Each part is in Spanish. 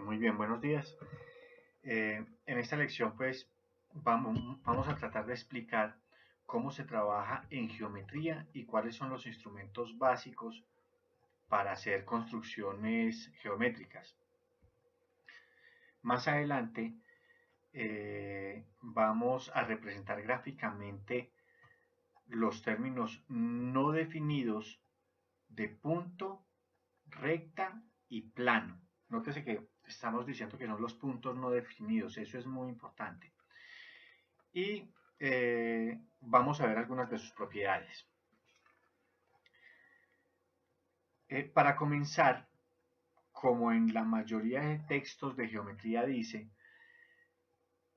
Muy bien, buenos días. En esta lección pues vamos a tratar de explicar cómo se trabaja en geometría y cuáles son los instrumentos básicos para hacer construcciones geométricas. Más adelante vamos a representar gráficamente los términos no definidos de punto, recta y plano. Nótese que estamos diciendo que son los puntos no definidos, eso es muy importante. Y vamos a ver algunas de sus propiedades. Para comenzar, como en la mayoría de textos de geometría dice,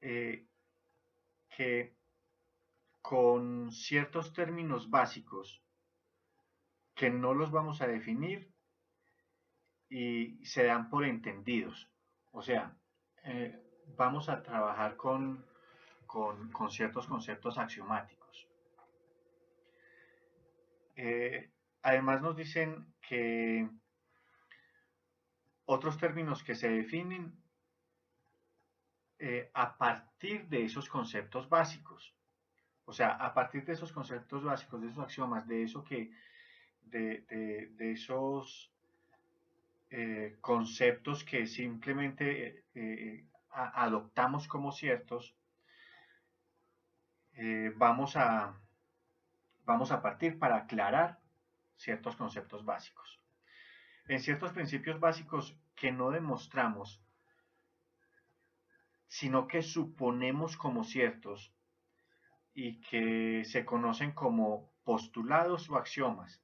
que con ciertos términos básicos que no los vamos a definir y se dan por entendidos. O sea, vamos a trabajar con ciertos conceptos axiomáticos. Además nos dicen que otros términos que se definen a partir de esos conceptos básicos. O sea, a partir de esos conceptos básicos, de esos axiomas, de eso que, de esos conceptos que simplemente adoptamos como ciertos, vamos a partir para aclarar ciertos conceptos básicos. En ciertos principios básicos que no demostramos, sino que suponemos como ciertos y que se conocen como postulados o axiomas,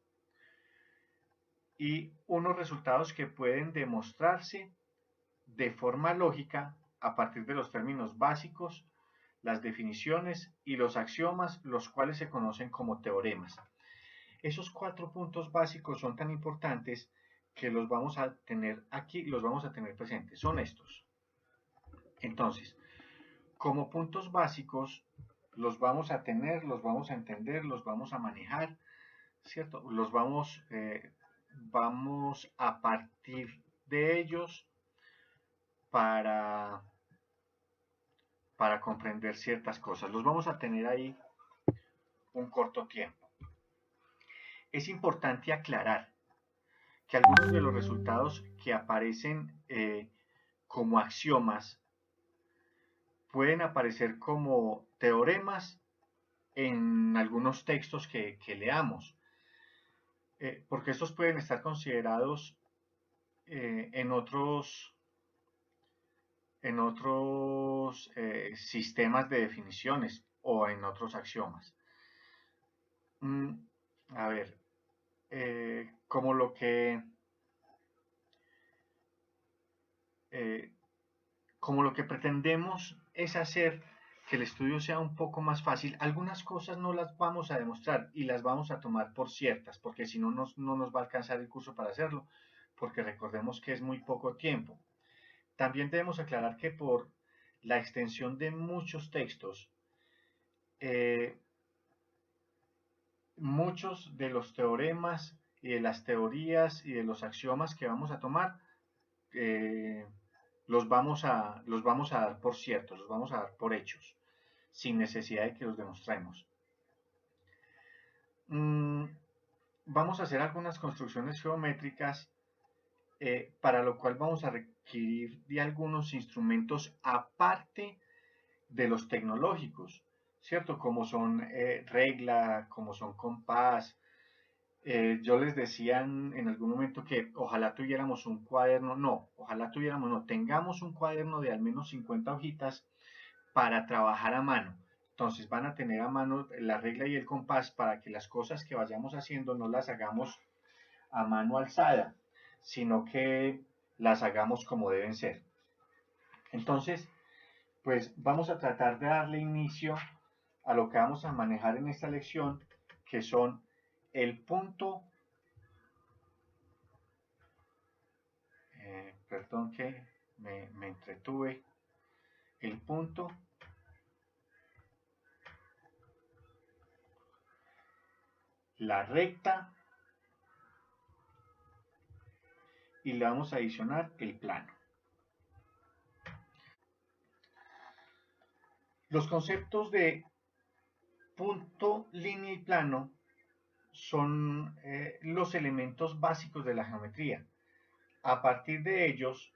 y unos resultados que pueden demostrarse de forma lógica a partir de los términos básicos, las definiciones y los axiomas, los cuales se conocen como teoremas. Esos 4 puntos básicos son tan importantes que los vamos a tener aquí, los vamos a tener presentes. Son estos. Entonces, como puntos básicos, los vamos a tener, los vamos a entender, los vamos a manejar, ¿cierto? Vamos a partir de ellos para, para comprender ciertas cosas. Los vamos a tener ahí un corto tiempo. Es importante aclarar que algunos de los resultados que aparecen como axiomas pueden aparecer como teoremas en algunos textos que leamos, porque estos pueden estar considerados en otros sistemas de definiciones o en otros axiomas. A ver, como lo que pretendemos es hacer que el estudio sea un poco más fácil, algunas cosas no las vamos a demostrar y las vamos a tomar por ciertas, porque si no, no nos va a alcanzar el curso para hacerlo, porque recordemos que es muy poco tiempo. También debemos aclarar que por la extensión de muchos textos, muchos de los teoremas y de las teorías y de los axiomas que vamos a tomar, los vamos a dar por ciertos, los vamos a dar por hechos, sin necesidad de que los demostremos. Vamos a hacer algunas construcciones geométricas, para lo cual vamos a requerir de algunos instrumentos aparte de los tecnológicos, ¿cierto? Como son regla, como son compás. Yo les decía en algún momento que ojalá tuviéramos un cuaderno, no, tengamos un cuaderno de al menos 50 hojitas para trabajar a mano. Entonces van a tener a mano la regla y el compás para que las cosas que vayamos haciendo no las hagamos a mano alzada, sino que las hagamos como deben ser. Entonces, pues vamos a tratar de darle inicio a lo que vamos a manejar en esta lección, que son el punto, perdón que me entretuve, el punto, la recta y le vamos a adicionar el plano. Los conceptos de punto, línea y plano son los elementos básicos de la geometría. A partir de ellos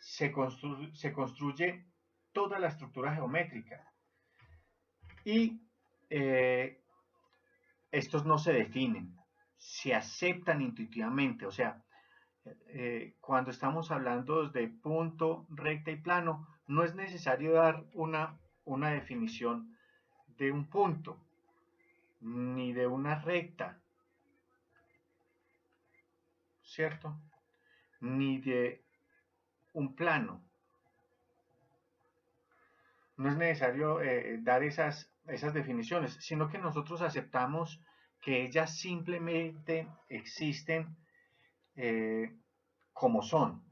se construye toda la estructura geométrica y estos no se definen, se aceptan intuitivamente. O sea, cuando estamos hablando de punto, recta y plano, no es necesario dar una definición de un punto, ni de una recta, ¿cierto? Ni de un plano. No es necesario dar esas definiciones, sino que nosotros aceptamos que ellas simplemente existen como son.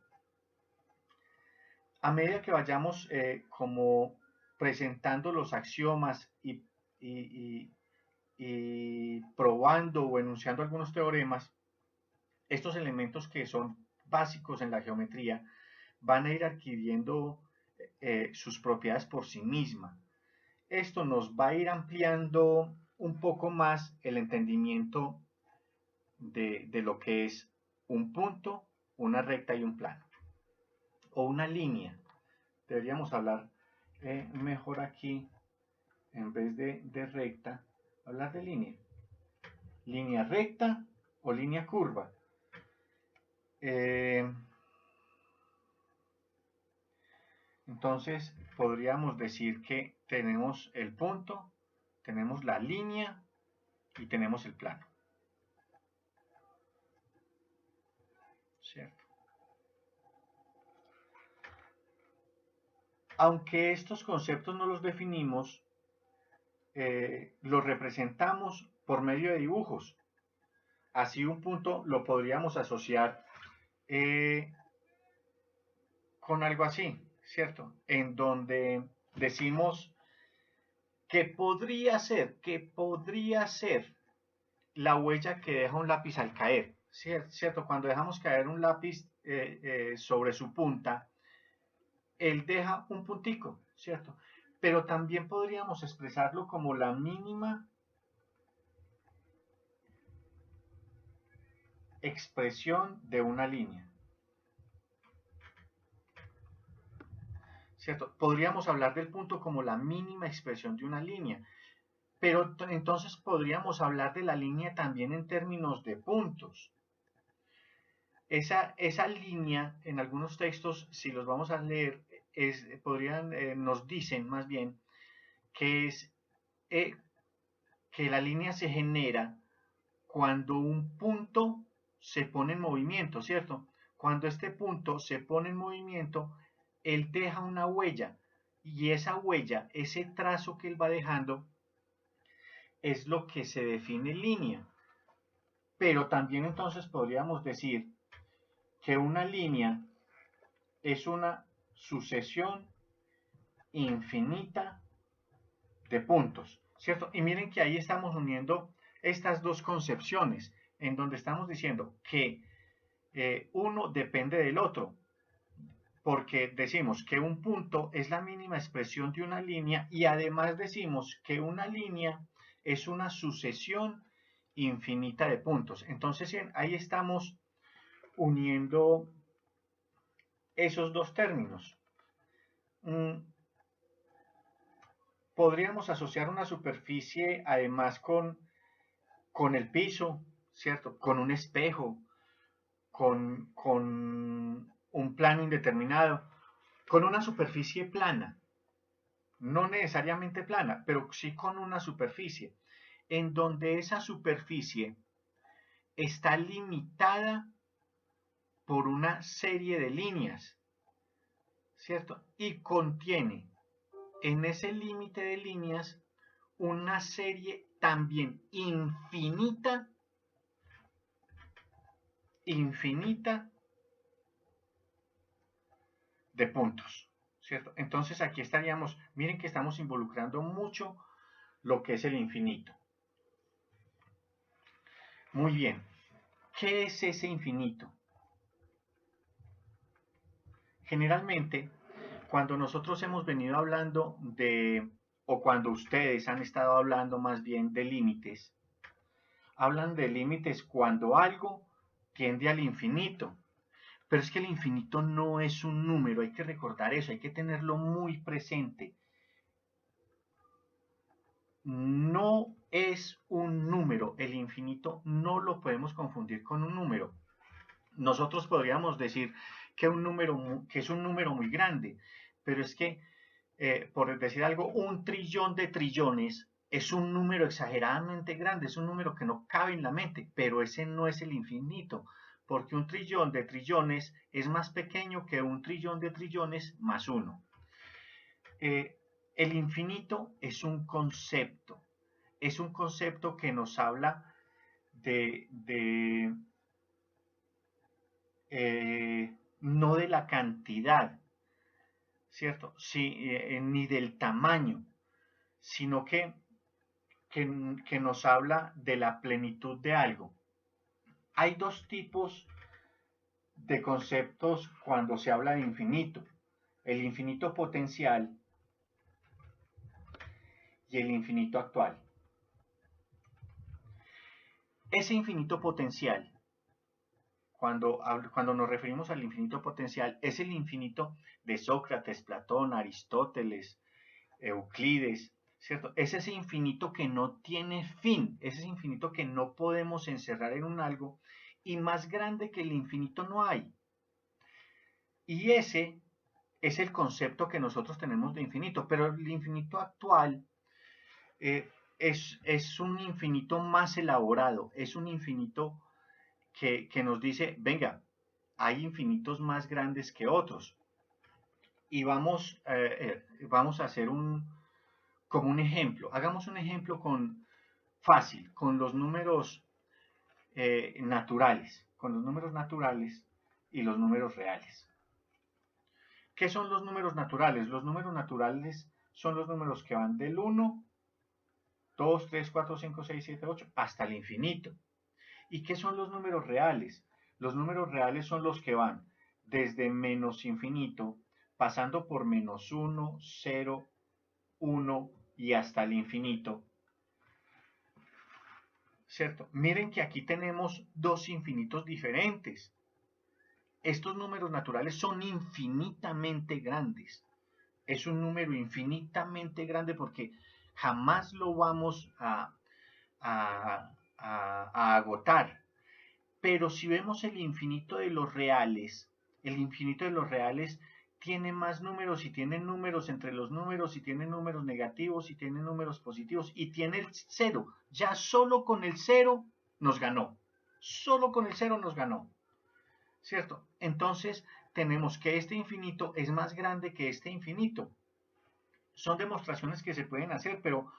A medida que vayamos como presentando los axiomas y probando o enunciando algunos teoremas, estos elementos que son básicos en la geometría van a ir adquiriendo sus propiedades por sí misma. Esto nos va a ir ampliando un poco más el entendimiento de lo que es un punto, una recta y un plano. O una línea. Deberíamos hablar mejor aquí, en vez de recta, hablar de línea. Línea recta o línea curva. Entonces podríamos decir que tenemos el punto, tenemos la línea y tenemos el plano. ¿Cierto? Aunque estos conceptos no los definimos, los representamos por medio de dibujos. Así un punto lo podríamos asociar con algo así, ¿cierto? En donde decimos que podría ser la huella que deja un lápiz al caer, ¿cierto? Cuando dejamos caer un lápiz sobre su punta, él deja un puntico, ¿cierto? Pero también podríamos expresarlo como la mínima expresión de una línea, ¿cierto? Podríamos hablar del punto como la mínima expresión de una línea, pero entonces podríamos hablar de la línea también en términos de puntos. Esa línea, en algunos textos, si los vamos a leer, nos dicen más bien que es que la línea se genera cuando un punto se pone en movimiento, ¿cierto? Cuando este punto se pone en movimiento, él deja una huella, y esa huella, ese trazo que él va dejando, es lo que se define línea. Pero también entonces podríamos decir que una línea es una sucesión infinita de puntos, ¿cierto? Y miren que ahí estamos uniendo estas dos concepciones, en donde estamos diciendo que uno depende del otro, porque decimos que un punto es la mínima expresión de una línea y además decimos que una línea es una sucesión infinita de puntos. Entonces ahí estamos uniendo esos dos términos. Podríamos asociar una superficie además con el piso, ¿cierto? Con un espejo, con un plano indeterminado, con una superficie plana. No necesariamente plana, pero sí con una superficie, en donde esa superficie está limitada por una serie de líneas, ¿cierto? Y contiene en ese límite de líneas una serie también infinita de puntos, ¿cierto? Entonces aquí estaríamos, miren que estamos involucrando mucho lo que es el infinito. Muy bien, ¿qué es ese infinito? Generalmente, cuando nosotros hemos venido hablando de o cuando ustedes han estado hablando más bien de límites, hablan de límites cuando algo tiende al infinito. Pero es que el infinito no es un número, hay que recordar eso, hay que tenerlo muy presente. No es un número, el infinito no lo podemos confundir con un número. Nosotros podríamos decir que es un número muy grande, pero es que, por decir algo, 1.000.000.000 de trillones es un número exageradamente grande, es un número que no cabe en la mente, pero ese no es el infinito, porque 1.000.000.000 de trillones es más pequeño que 1.000.000.000 de trillones más uno. El infinito es un concepto que nos habla de no de la cantidad, ¿cierto? Sí, ni del tamaño, sino que nos habla de la plenitud de algo. Hay dos tipos de conceptos cuando se habla de infinito: el infinito potencial y el infinito actual. Ese infinito potencial, cuando nos referimos al infinito potencial, es el infinito de Sócrates, Platón, Aristóteles, Euclides, ¿cierto? Es ese infinito que no tiene fin, es ese infinito que no podemos encerrar en un algo, y más grande que el infinito no hay. Y ese es el concepto que nosotros tenemos de infinito, pero el infinito actual es un infinito más elaborado, es un infinito que nos dice, venga, hay infinitos más grandes que otros. Y vamos a hacer como un ejemplo. Hagamos un ejemplo fácil, con los números naturales, y los números reales. ¿Qué son los números naturales? Los números naturales son los números que van del 1, 2, 3, 4, 5, 6, 7, 8 hasta el infinito. ¿Y qué son los números reales? Los números reales son los que van desde menos infinito, pasando por menos 1, 0, 1 y hasta el infinito. ¿Cierto? Miren que aquí tenemos dos infinitos diferentes. Estos números naturales son infinitamente grandes. Es un número infinitamente grande porque jamás lo vamos a agotar. Pero si vemos el infinito de los reales, tiene más números y tiene números entre los números y tiene números negativos y tiene números positivos y tiene el cero. Ya solo con el cero nos ganó. Solo con el cero nos ganó. ¿Cierto? Entonces tenemos que este infinito es más grande que este infinito. Son demostraciones que se pueden hacer, pero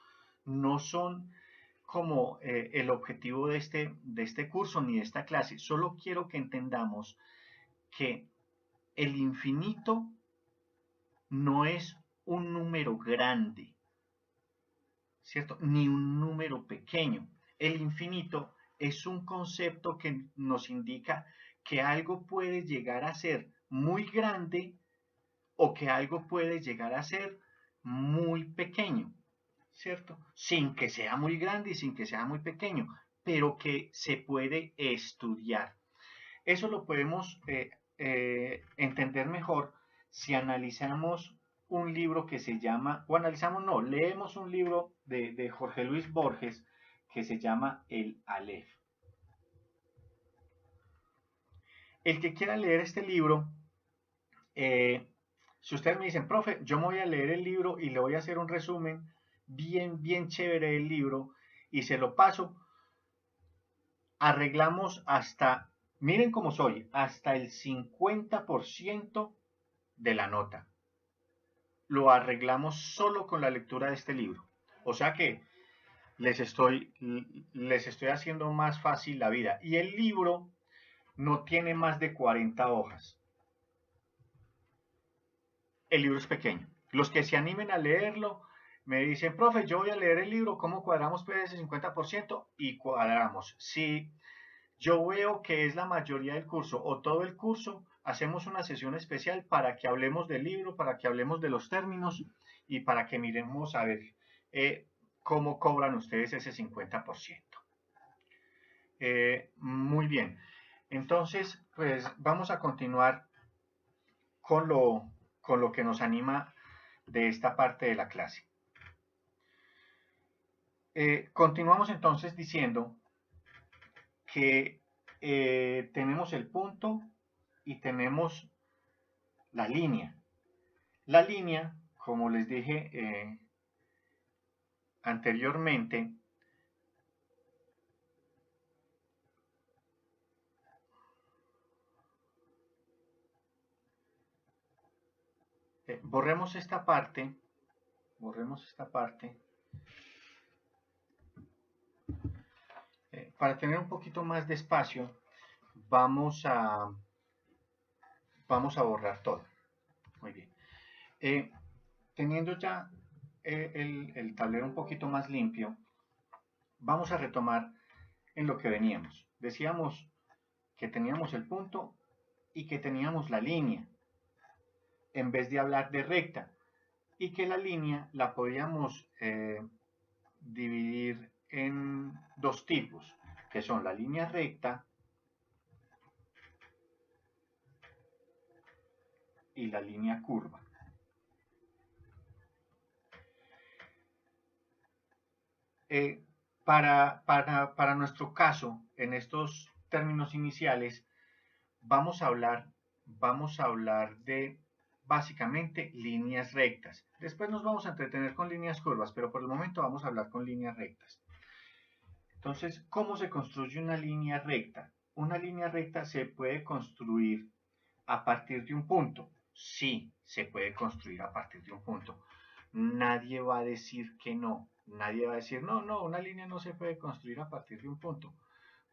no son como el objetivo de este curso ni de esta clase. Solo quiero que entendamos que el infinito no es un número grande, ¿cierto? Ni un número pequeño. El infinito es un concepto que nos indica que algo puede llegar a ser muy grande o que algo puede llegar a ser muy pequeño, ¿cierto? Sin que sea muy grande y sin que sea muy pequeño, pero que se puede estudiar. Eso lo podemos entender mejor si analizamos un libro que se llama, leemos un libro de Jorge Luis Borges que se llama El Aleph. El que quiera leer este libro, si ustedes me dicen, profe, yo me voy a leer el libro y le voy a hacer un resumen bien chévere del libro y se lo paso, arreglamos hasta, miren cómo soy, hasta el 50% de la nota. Lo arreglamos solo con la lectura de este libro. O sea que les estoy haciendo más fácil la vida. Y el libro no tiene más de 40 hojas. El libro es pequeño. Los que se animen a leerlo me dicen, profe, yo voy a leer el libro, ¿cómo cuadramos pues ese 50%? Y cuadramos. Si yo veo que es la mayoría del curso o todo el curso, hacemos una sesión especial para que hablemos del libro, para que hablemos de los términos y para que miremos a ver cómo cobran ustedes ese 50%. Muy bien. Entonces, pues vamos a continuar con lo que nos anima de esta parte de la clase. Continuamos entonces diciendo que tenemos el punto y tenemos la línea. La línea, como les dije anteriormente, borremos esta parte, para tener un poquito más de espacio, vamos a borrar todo. Muy bien. Teniendo ya el tablero un poquito más limpio, vamos a retomar en lo que veníamos. Decíamos que teníamos el punto y que teníamos la línea, en vez de hablar de recta, y que la línea la podíamos dividir en dos tipos, que son la línea recta y la línea curva. Para nuestro caso, en estos términos iniciales, vamos a hablar de básicamente líneas rectas. Después nos vamos a entretener con líneas curvas, pero por el momento vamos a hablar con líneas rectas. Entonces, ¿cómo se construye una línea recta? Una línea recta se puede construir a partir de un punto. Sí, se puede construir a partir de un punto. Nadie va a decir que no. Nadie va a decir, no, una línea no se puede construir a partir de un punto.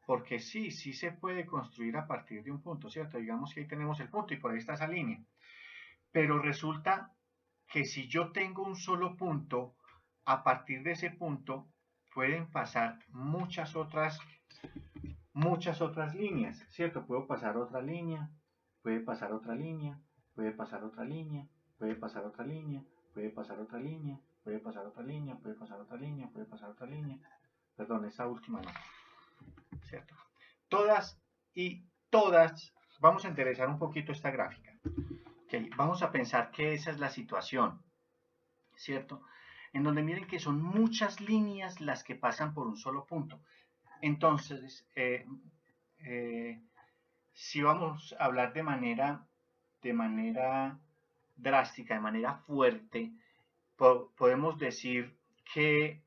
Porque sí se puede construir a partir de un punto, ¿cierto? Digamos que ahí tenemos el punto y por ahí está esa línea. Pero resulta que si yo tengo un solo punto, a partir de ese punto pueden pasar muchas otras líneas, ¿cierto? Puedo pasar otra línea, puede pasar otra línea, puede pasar otra línea, puede pasar otra línea, puede pasar otra línea, puede pasar otra línea, puede pasar otra línea, puede pasar otra línea. Perdón, esa última no, ¿cierto? Todas, vamos a enderezar un poquito esta gráfica. Okay, vamos a pensar que esa es la situación, ¿cierto? En donde miren que son muchas líneas las que pasan por un solo punto. Entonces, si vamos a hablar de manera drástica, de manera fuerte, podemos decir que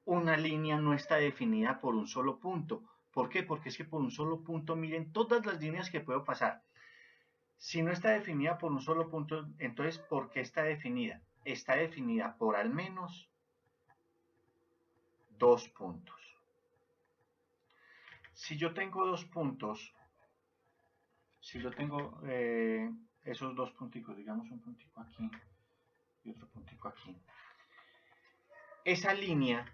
una línea no está definida por un solo punto. ¿Por qué? Porque es que por un solo punto, miren todas las líneas que puedo pasar. Si no está definida por un solo punto, entonces, ¿por qué está definida? Está definida por al menos dos puntos. Si yo tengo dos puntos, si yo tengo esos dos punticos, digamos un puntico aquí y otro puntico aquí, esa línea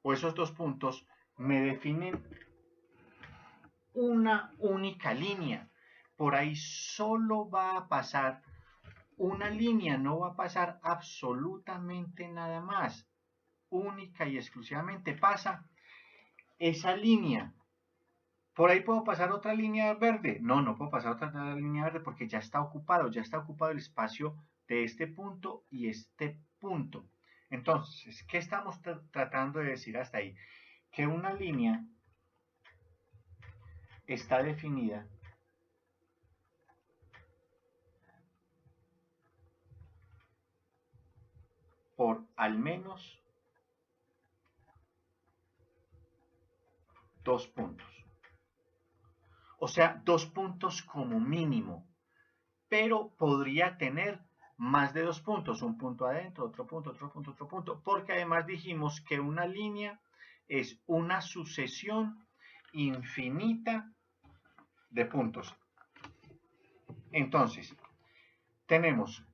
o esos dos puntos me definen una única línea. Por ahí solo va a pasar una línea, no va a pasar absolutamente nada más. Única y exclusivamente pasa esa línea. ¿Por ahí puedo pasar otra línea verde? No puedo pasar otra línea verde porque ya está ocupado el espacio de este punto y este punto. Entonces, ¿qué estamos tratando de decir hasta ahí? Que una línea está definida por al menos dos puntos. O sea, dos puntos como mínimo, pero podría tener más de dos puntos, un punto adentro, otro punto, otro punto, otro punto, porque además dijimos que una línea es una sucesión infinita de puntos. Entonces, tenemos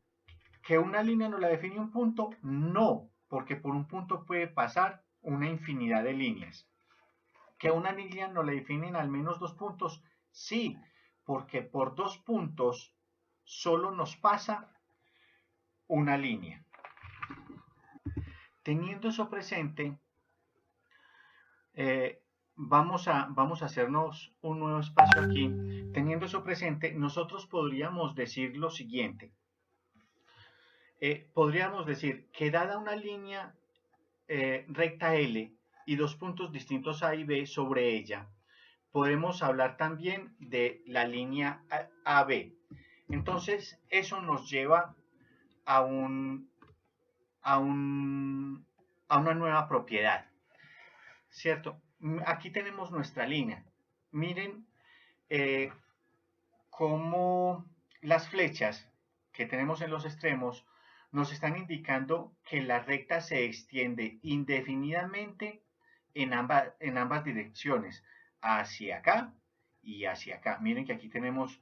que una línea no la define un punto, no, porque por un punto puede pasar una infinidad de líneas. Que una línea no la definen al menos dos puntos, sí, porque por 2 puntos solo nos pasa una línea. Teniendo eso presente, vamos a hacernos un nuevo espacio aquí. Teniendo eso presente, nosotros podríamos decir lo siguiente. Podríamos decir que dada una línea recta L y 2 puntos distintos A y B sobre ella, podemos hablar también de la línea AB. Entonces, eso nos lleva a una nueva propiedad, ¿cierto? Aquí tenemos nuestra línea. Miren cómo las flechas que tenemos en los extremos nos están indicando que la recta se extiende indefinidamente en ambas direcciones, hacia acá y hacia acá. Miren que aquí tenemos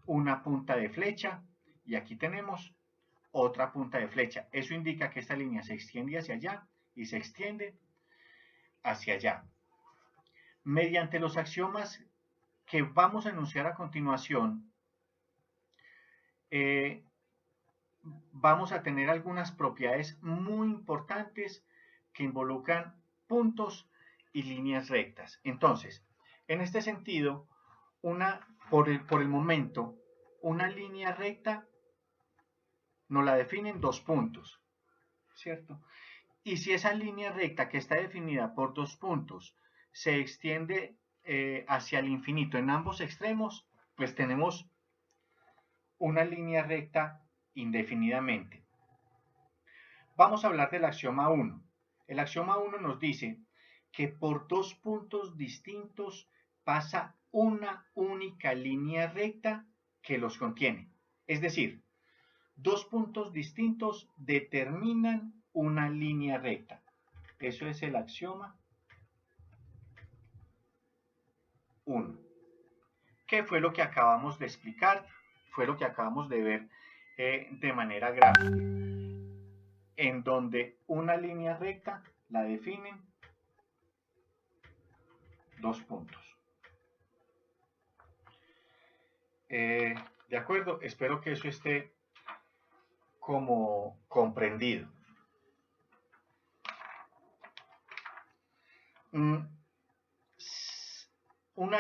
una punta de flecha y aquí tenemos otra punta de flecha. Eso indica que esta línea se extiende hacia allá y se extiende hacia allá. Mediante los axiomas que vamos a enunciar a continuación, vamos a tener algunas propiedades muy importantes que involucran puntos y líneas rectas. Entonces, en este sentido, por el momento, una línea recta nos la definen 2 puntos, ¿cierto? Y si esa línea recta que está definida por 2 puntos se extiende hacia el infinito en ambos extremos, pues tenemos una línea recta indefinidamente. Vamos a hablar del axioma 1. El axioma 1 nos dice que por 2 puntos distintos pasa una única línea recta que los contiene. Es decir, 2 puntos distintos determinan una línea recta. Eso es el axioma 1. ¿Qué fue lo que acabamos de explicar? Fue lo que acabamos de ver de manera gráfica, en donde una línea recta la definen 2 puntos. De acuerdo, espero que eso esté como comprendido.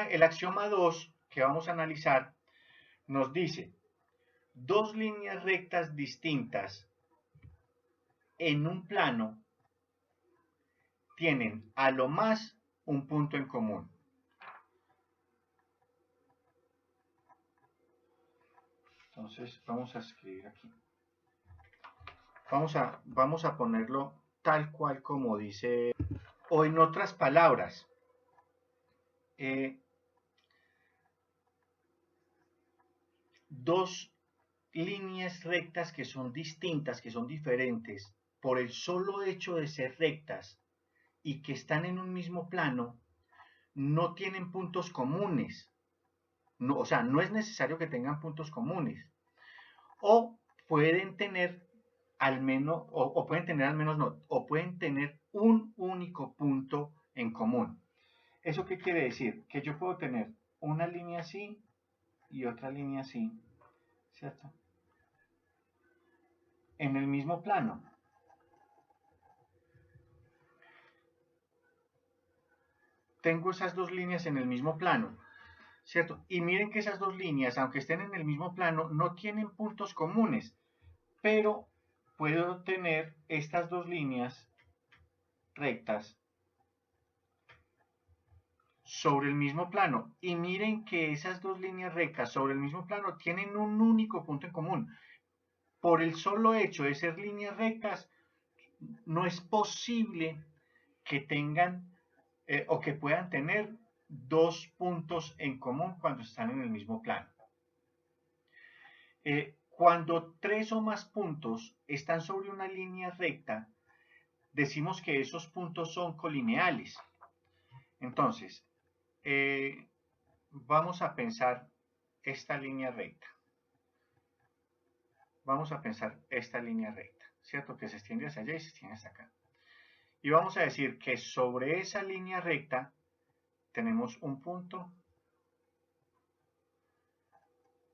El axioma 2 que vamos a analizar nos dice: 2 líneas rectas distintas en un plano tienen a lo más un punto en común. Entonces vamos a escribir aquí. Vamos a ponerlo tal cual como dice, o en otras palabras, dos líneas rectas que son distintas, que son diferentes, por el solo hecho de ser rectas y que están en un mismo plano, no tienen puntos comunes. No, o sea, no es necesario que tengan puntos comunes. O pueden tener al menos, o pueden tener al menos no, o pueden tener un único punto en común. ¿Eso qué quiere decir? Que yo puedo tener una línea así y otra línea así, ¿cierto? En el mismo plano. Tengo esas dos líneas en el mismo plano, ¿cierto? Y miren que esas dos líneas, aunque estén en el mismo plano, no tienen puntos comunes, pero puedo tener estas dos líneas rectas sobre el mismo plano. Y miren que esas dos líneas rectas sobre el mismo plano tienen un único punto en común. Por el solo hecho de ser líneas rectas, no es posible que tengan o que puedan tener dos puntos en común cuando están en el mismo plano. Cuando 3 o más puntos están sobre una línea recta, decimos que esos puntos son colineales. Entonces, vamos a pensar esta línea recta. Vamos a pensar esta línea recta, ¿cierto? Que se extiende hacia allá y se extiende hasta acá. Y vamos a decir que sobre esa línea recta tenemos un punto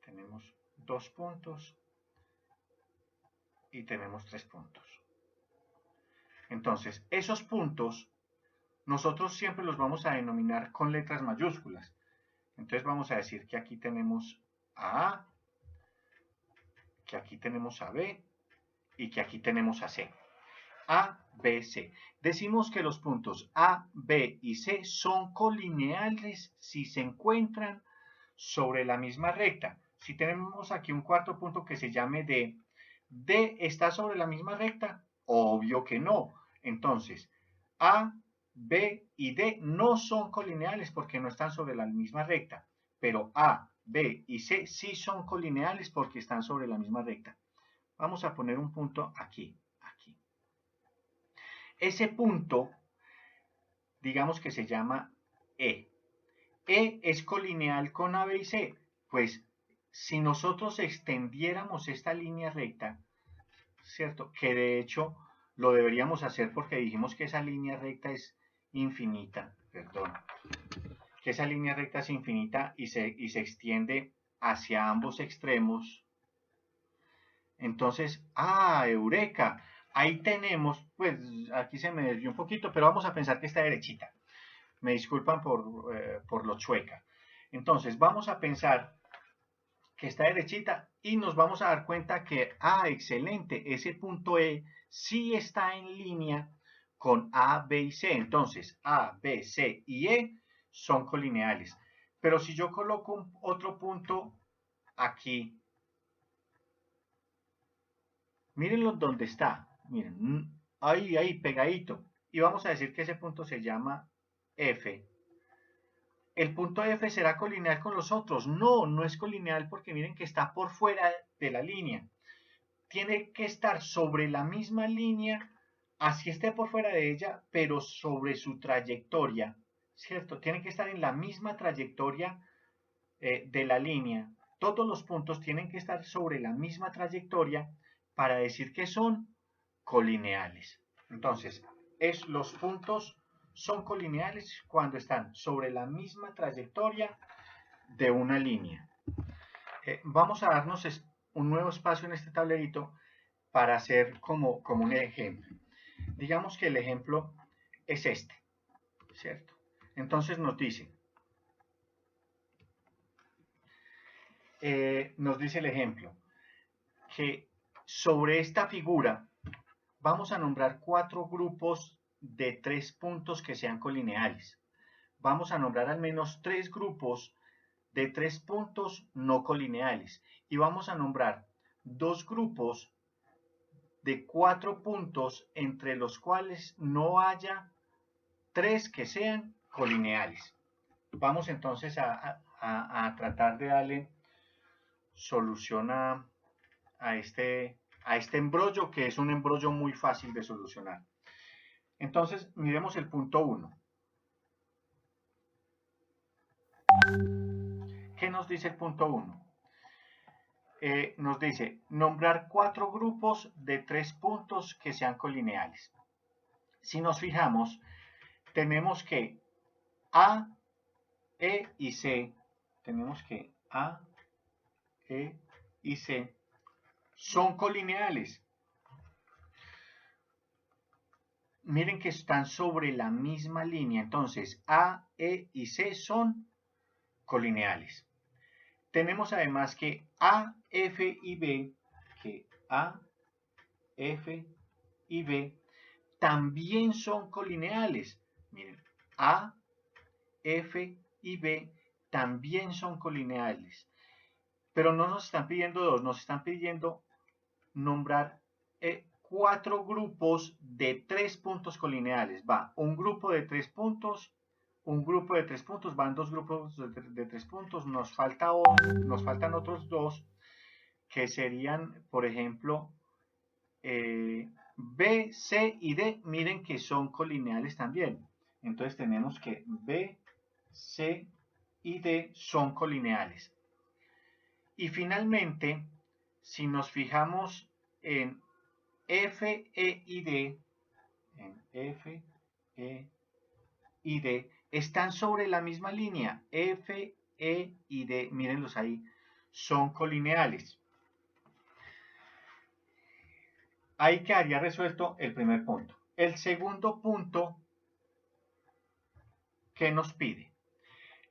tenemos 2 puntos y tenemos 3 puntos. Entonces, esos puntos nosotros siempre los vamos a denominar con letras mayúsculas. Entonces vamos a decir que aquí tenemos a A, que aquí tenemos a B y que aquí tenemos a C. A, B, C. Decimos que los puntos A, B y C son colineales si se encuentran sobre la misma recta. Si tenemos aquí un cuarto punto que se llame D, ¿D está sobre la misma recta? Obvio que no. Entonces, A, B y D no son colineales porque no están sobre la misma recta, pero A, B y C sí son colineales porque están sobre la misma recta. Vamos a poner un punto aquí. Ese punto, digamos que se llama E. E es colineal con A, B y C. Pues si nosotros extendiéramos esta línea recta, ¿cierto? Que de hecho lo deberíamos hacer porque dijimos que esa línea recta es infinita, perdón. Que esa línea recta es infinita y se extiende hacia ambos extremos. Entonces, eureka, ahí tenemos, pues aquí se me desvió un poquito, pero vamos a pensar que está derechita. Me disculpan por lo chueca. Entonces, vamos a pensar que está derechita y nos vamos a dar cuenta que, excelente, ese punto E sí está en línea con A, B y C. Entonces, A, B, C y E son colineales. Pero si yo coloco otro punto aquí, mírenlo donde está, miren, ahí, pegadito. Y vamos a decir que ese punto se llama F. ¿El punto F será colineal con los otros? No, no es colineal porque miren que está por fuera de la línea. Tiene que estar sobre la misma línea, así esté por fuera de ella, pero sobre su trayectoria, ¿cierto? Tiene que estar en la misma trayectoria de la línea. Todos los puntos tienen que estar sobre la misma trayectoria para decir que son colineales. Entonces, los puntos son colineales cuando están sobre la misma trayectoria de una línea. Vamos a darnos un nuevo espacio en este tablerito para hacer como un ejemplo. Digamos que el ejemplo es este, ¿cierto? Entonces nos dice el ejemplo que sobre esta figura vamos a nombrar 4 grupos de 3 puntos que sean colineales. Vamos a nombrar al menos 3 grupos de 3 puntos no colineales y vamos a nombrar 2 grupos de 4 puntos entre los cuales no haya 3 que sean colineales. Vamos entonces a tratar de darle solución a este embrollo, que es un embrollo muy fácil de solucionar. Entonces, miremos el punto 1. ¿Qué nos dice el punto 1? Nos dice nombrar 4 grupos de 3 puntos que sean colineales. Si nos fijamos, tenemos que A, E y C, tenemos que A, E y C son colineales. Miren que están sobre la misma línea, entonces A, E y C son colineales. Tenemos además que A, F y B, también son colineales. Miren, A, F y B también son colineales. Pero no nos están pidiendo 2, nos están pidiendo nombrar 4 grupos de 3 puntos colineales. Va un grupo de 3 puntos, un grupo de 3 puntos, van 2 grupos de 3 puntos, nos faltan otros 2 que serían, por ejemplo, B, C y D, miren que son colineales también. Entonces tenemos que B, C y D son colineales. Y finalmente, si nos fijamos en F, E y D, están sobre la misma línea. F, E y D, mírenlos ahí, son colineales. Ahí quedaría resuelto el primer punto. El segundo punto, ¿qué nos pide?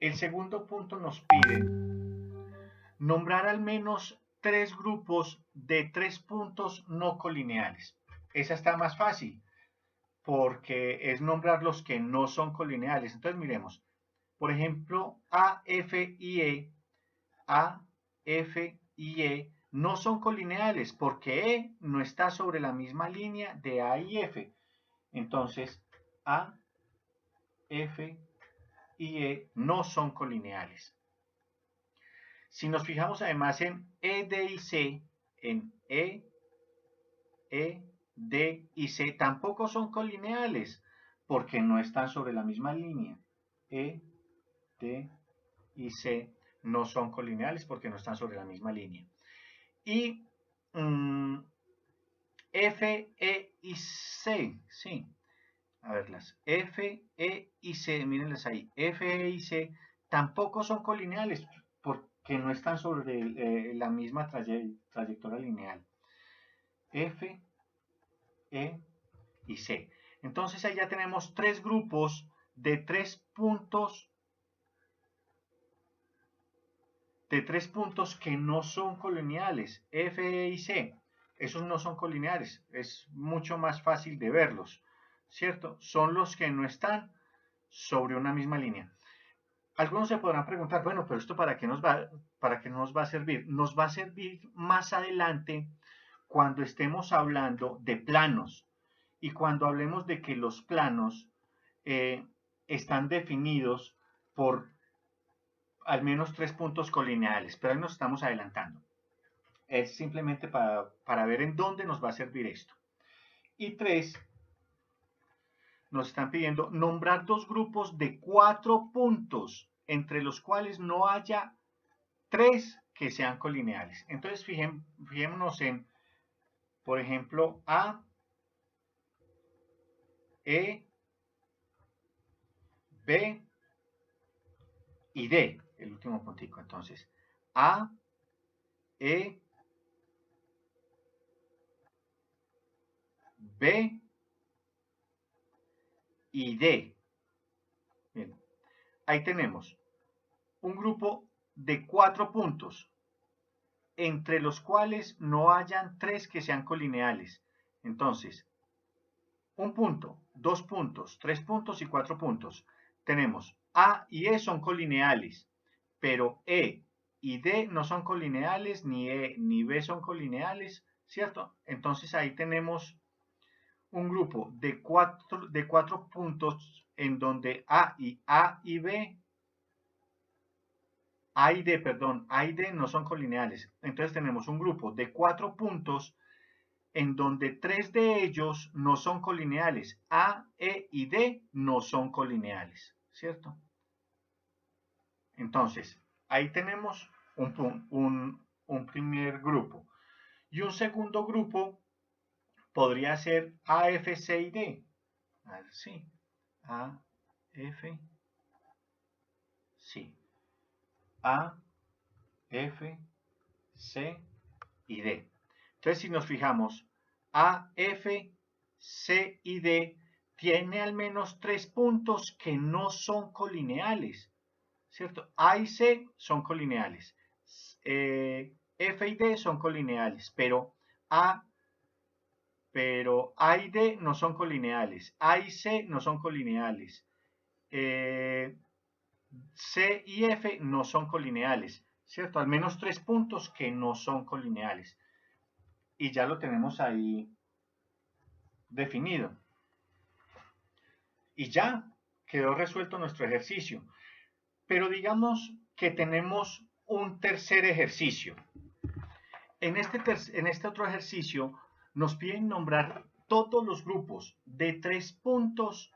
El segundo punto nos pide nombrar al menos 3 grupos de 3 puntos no colineales. Esa está más fácil, porque es nombrar los que no son colineales. Entonces miremos, por ejemplo, A, F y E, A, F y E no son colineales porque E no está sobre la misma línea de A y F. Entonces, A, F y E no son colineales. Si nos fijamos además en E, D y C, en E, D y C tampoco son colineales porque no están sobre la misma línea. E, D y C no son colineales porque no están sobre la misma línea. Y F, E y C, sí. A verlas. F, E y C, mírenlas ahí. F, E y C tampoco son colineales porque no están sobre la misma trayectoria lineal. F, E y C. Entonces ahí ya tenemos 3 grupos de 3 puntos que no son colineales, F, E y C. Esos no son colineales, es mucho más fácil de verlos, ¿cierto? Son los que no están sobre una misma línea. Algunos se podrán preguntar, bueno, pero ¿esto para qué nos va a servir? Nos va a servir más adelante cuando estemos hablando de planos y cuando hablemos de que los planos están definidos por al menos 3 puntos colineales, pero ahí nos estamos adelantando. Es simplemente para ver en dónde nos va a servir esto. Y 3, nos están pidiendo nombrar 2 grupos de 4 puntos, entre los cuales no haya 3 que sean colineales. Entonces fijémonos en, por ejemplo, A, E, B y D, el último puntico. Entonces, A, E, B y D. Bien. Ahí tenemos un grupo de 4 puntos, entre los cuales no hayan 3 que sean colineales. Entonces, un punto, 2 puntos, 3 puntos y 4 puntos. Tenemos A y E son colineales, pero E y D no son colineales, ni E ni B son colineales, ¿cierto? Entonces ahí tenemos un grupo de 4 puntos en donde A y B, A y D no son colineales. Entonces tenemos un grupo de 4 puntos en donde 3 de ellos no son colineales. A, E y D no son colineales, ¿cierto? Entonces, ahí tenemos un primer grupo. Y un segundo grupo podría ser A, F, C y D. A ver, sí. A, F, sí. A, F, C y D. Entonces, si nos fijamos, A, F, C y D tiene al menos 3 puntos que no son colineales, ¿cierto? A y C son colineales, F y D son colineales, pero A y D no son colineales, A y C no son colineales, C y F no son colineales, ¿cierto? Al menos 3 puntos que no son colineales. Y ya lo tenemos ahí definido. Y ya quedó resuelto nuestro ejercicio. Pero digamos que tenemos un tercer ejercicio. En este otro ejercicio nos piden nombrar todos los grupos de 3 puntos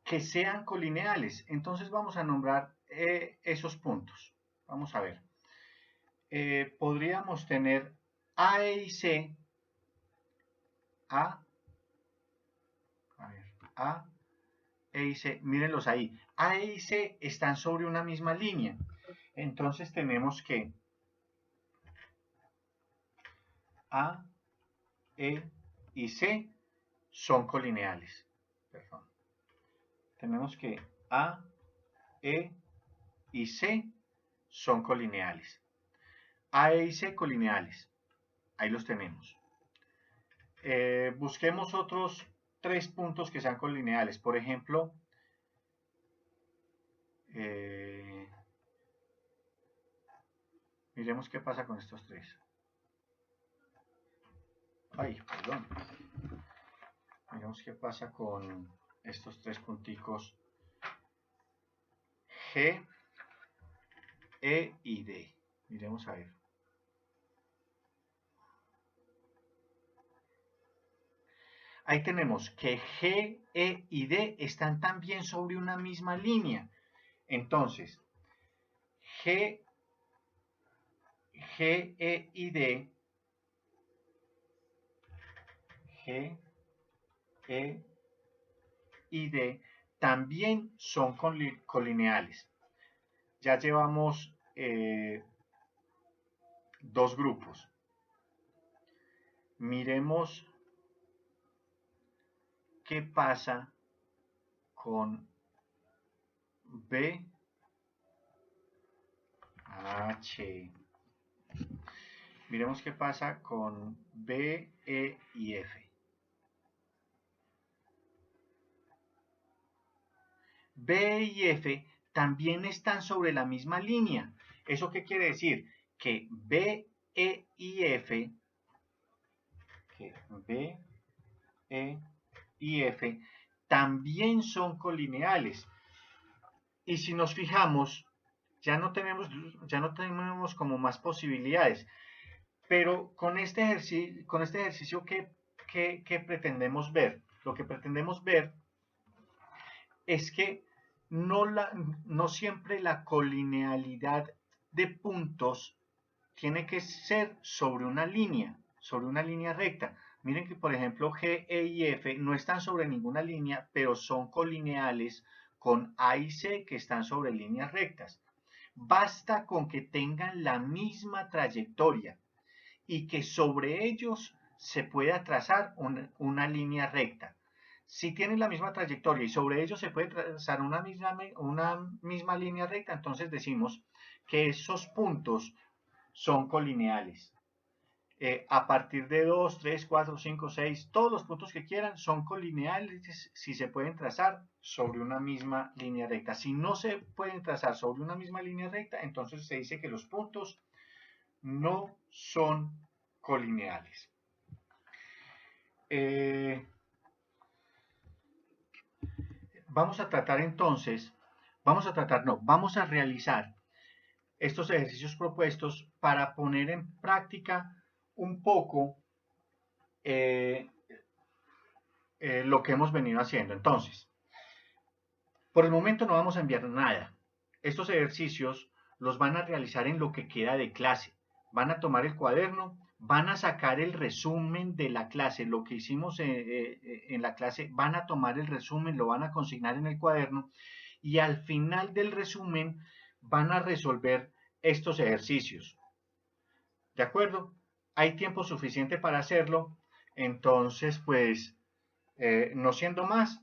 que sean colineales. Entonces vamos a nombrar esos puntos. Vamos a ver. Podríamos tener A, E y C. A, E y C, mírenlos ahí. A, E y C están sobre una misma línea. Entonces tenemos que A, E y C son colineales. Perdón. Tenemos que A, E y C son colineales. A, E y C colineales. Ahí los tenemos. Busquemos otros 3 puntos que sean colineales. Por ejemplo, miremos qué pasa con estos 3. Ay, perdón. Miremos qué pasa con estos 3 punticos G, E y D. Miremos a ver. Ahí tenemos que G, E y D están también sobre una misma línea. Entonces, G, E y D, G, E y D también son colineales. Ya llevamos 2 grupos. Miremos qué pasa con B, H. Miremos qué pasa con B, E y F. B y F también están sobre la misma línea. ¿Eso qué quiere decir? Que B, E y F, también son colineales. Y si nos fijamos, ya no tenemos como más posibilidades. Pero con este ejercicio ¿qué pretendemos ver? Lo que pretendemos ver es que no siempre la colinealidad de puntos tiene que ser sobre una línea recta. Miren que, por ejemplo, G, E y F no están sobre ninguna línea, pero son colineales con A y C que están sobre líneas rectas. Basta con que tengan la misma trayectoria y que sobre ellos se pueda trazar una línea recta. Si tienen la misma trayectoria y sobre ellos se puede trazar una misma línea recta, entonces decimos que esos puntos son colineales. A partir de 2, 3, 4, 5, 6, todos los puntos que quieran son colineales si se pueden trazar sobre una misma línea recta. Si no se pueden trazar sobre una misma línea recta, entonces se dice que los puntos no son colineales. Vamos a realizar estos ejercicios propuestos para poner en práctica un poco lo que hemos venido haciendo. Entonces, por el momento no vamos a enviar nada. Estos ejercicios los van a realizar en lo que queda de clase. Van a tomar el cuaderno, van a sacar el resumen de la clase, lo que hicimos en la clase, van a tomar el resumen, lo van a consignar en el cuaderno y al final del resumen van a resolver estos ejercicios. ¿De acuerdo? Hay tiempo suficiente para hacerlo, entonces pues no siendo más,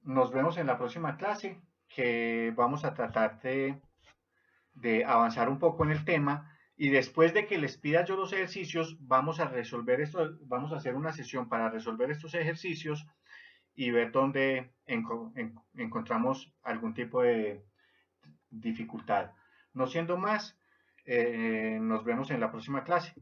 nos vemos en la próxima clase que vamos a tratar de avanzar un poco en el tema y después de que les pida yo los ejercicios vamos a resolver esto, vamos a hacer una sesión para resolver estos ejercicios y ver dónde encontramos algún tipo de dificultad. No siendo más, nos vemos en la próxima clase.